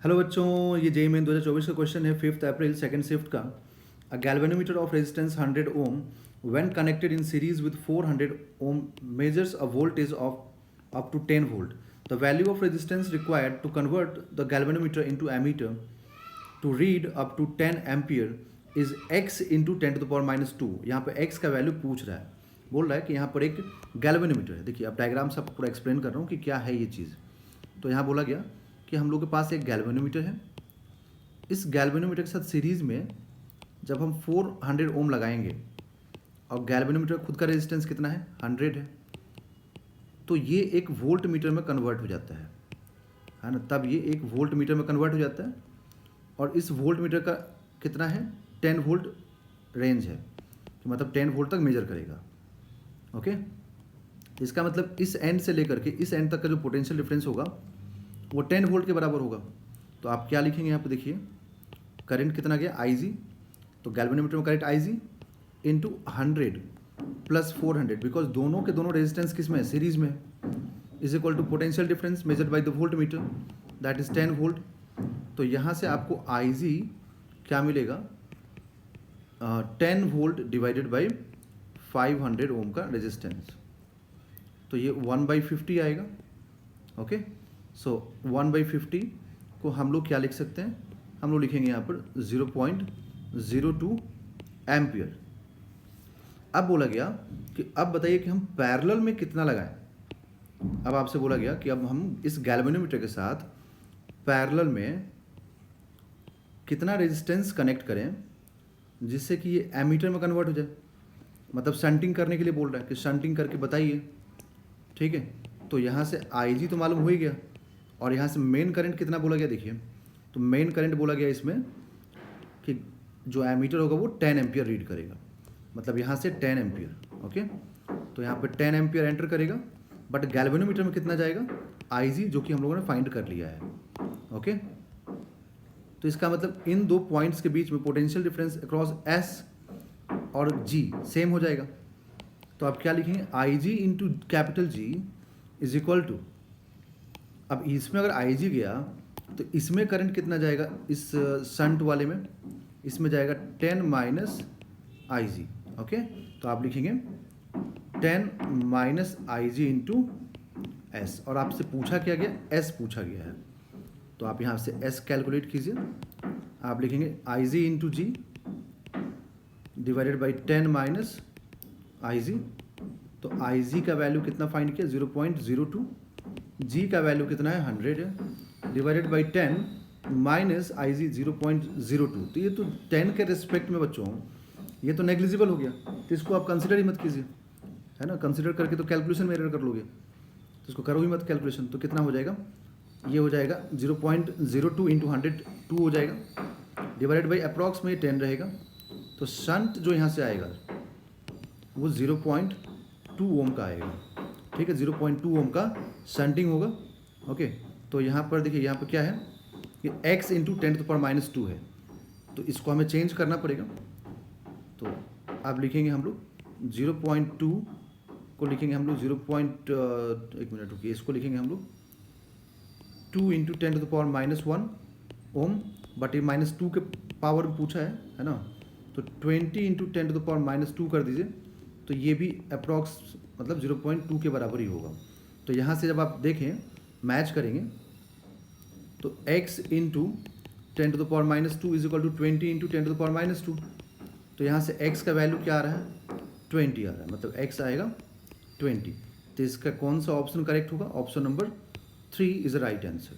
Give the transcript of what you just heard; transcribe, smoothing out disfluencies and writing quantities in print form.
Hello बच्चों, ये JEE main 2024 का क्वेश्चन है 5 अप्रैल सेकंड शिफ्ट का। A galvanometer of resistance 100 ohm when connected in series with 400 ohm measures a voltage of up to 10 volt. The value of resistance required to convert the galvanometer into ammeter to read up to 10 ampere is x into 10⁻²। यहाँ पर x का value पूछ रहा है, बोल रहा है कि यहाँ पर एक गैल्वेनोमीटर है। देखिए अब डायग्राम से आपको पूरा एक्सप्लेन कर रहा हूँ कि क्या है ये चीज़। तो यहाँ बोला गया कि हम लोग के पास एक गैल्वेनोमीटर है। इस गैल्वेनोमीटर के साथ सीरीज़ में जब हम 400 ओम लगाएंगे और गैल्वेनोमीटर खुद का रेजिस्टेंस कितना है 100 है, तो ये एक वोल्ट मीटर में कन्वर्ट हो जाता है ना। तब ये एक वोल्ट मीटर में कन्वर्ट हो जाता है और इस वोल्ट मीटर का कितना है 10 वोल्ट रेंज है, तो मतलब 10 वोल्ट तक मेजर करेगा। ओके, इसका मतलब इस एंड से लेकर के इस एंड तक का जो पोटेंशियल डिफरेंस होगा वो 10 वोल्ट के बराबर होगा। तो आप क्या लिखेंगे यहाँ पे, देखिए करंट कितना गया IG, तो गैल्वेनोमीटर में current IG into 100 plus 400, because दोनों के दोनों रेजिस्टेंस किस में है, सीरीज में, is equal to potential difference measured by the volt meter that is 10 volt. तो यहाँ से आपको IG क्या मिलेगा 10 वोल्ट डिवाइडेड बाई 500 ओम का रेजिस्टेंस, तो ये 1/50 आएगा। ओके, सो 1/50 को हम लोग क्या लिख सकते हैं, हम लोग लिखेंगे यहाँ पर 0.02 एम्पियर। अब बोला गया कि अब बताइए कि हम पैरेलल में कितना लगाएं। अब आपसे बोला गया कि अब हम इस गैल्वेनोमीटर के साथ पैरेलल में कितना रेजिस्टेंस कनेक्ट करें जिससे कि ये एमीटर में कन्वर्ट हो जाए। मतलब शंटिंग करने के लिए बोल रहा है कि शंटिंग करके बताइए, ठीक है। तो यहाँ से IG तो मालूम हो ही गया और यहाँ से मेन करंट कितना बोला गया, देखिए तो मेन करंट बोला गया इसमें कि जो एमीटर होगा वो 10 एम्पियर रीड करेगा, मतलब यहाँ से 10 एम्पियर। ओके, तो यहाँ पे 10 एम्पियर एंटर करेगा, बट गैल्वेनोमीटर में कितना जाएगा IG, जो कि हम लोगों ने फाइंड कर लिया है। ओके, तो इसका मतलब इन दो पॉइंट्स के बीच में पोटेंशियल डिफरेंस अक्रॉस S और G सेम हो जाएगा। तो आप क्या लिखेंगे IG into capital G is equal to, अब इसमें अगर IG गया तो इसमें करंट कितना जाएगा, इस शंट वाले में इसमें जाएगा 10 माइनस IG। ओके, तो आप लिखेंगे 10 माइनस IG इंटू S, और आपसे पूछा क्या गया, S पूछा गया है, तो आप यहाँ से S कैलकुलेट कीजिए। आप लिखेंगे IG into G divided by 10 minus IG, तो IG का वैल्यू कितना फाइंड किया 0.02, G का वैल्यू कितना है 100 है, डिवाइडेड बाई 10 माइनस IG 0.02। तो ये तो 10 के रिस्पेक्ट में बच्चों ये तो नेग्लिजिबल हो गया, तो इसको आप कंसिडर ही मत कीजिए, है ना। कंसिडर करके तो कैलकुलेशन में एरर कर लोगे, तो इसको करो ही मत कैलकुलेशन। तो कितना हो जाएगा, ये हो जाएगा 0.02 इंटू 100 2 हो जाएगा, डिवाइडेड बाई अप्रॉक्स में 10 रहेगा। तो शंट जो यहाँ से आएगा वो 0.2 ओम का आएगा, ठीक है, 0.2 ओम का शंटिंग होगा। ओके, तो यहाँ पर देखिए यहाँ पर क्या है कि x इंटू 10⁻² है, तो इसको हमें चेंज करना पड़ेगा। तो आप लिखेंगे हम लोग 0.2 को लिखेंगे हम लोग 1 मिनट रुकिए, इसको लिखेंगे हम लोग 2 इंटू 10⁻1 ओम, बट ये -2 के पावर पूछा है ना, तो 20 इंटू 10⁻² कर दीजिए, तो ये भी अप्रॉक्स मतलब 0.2 के बराबर ही होगा। तो यहाँ से जब आप देखें मैच करेंगे तो x into 10⁻² is equal to 20 into 10⁻², तो यहाँ से x का वैल्यू क्या आ रहा है 20 आ रहा है, मतलब x आएगा 20। तो इसका कौन सा ऑप्शन करेक्ट होगा, option number 3 is the right answer.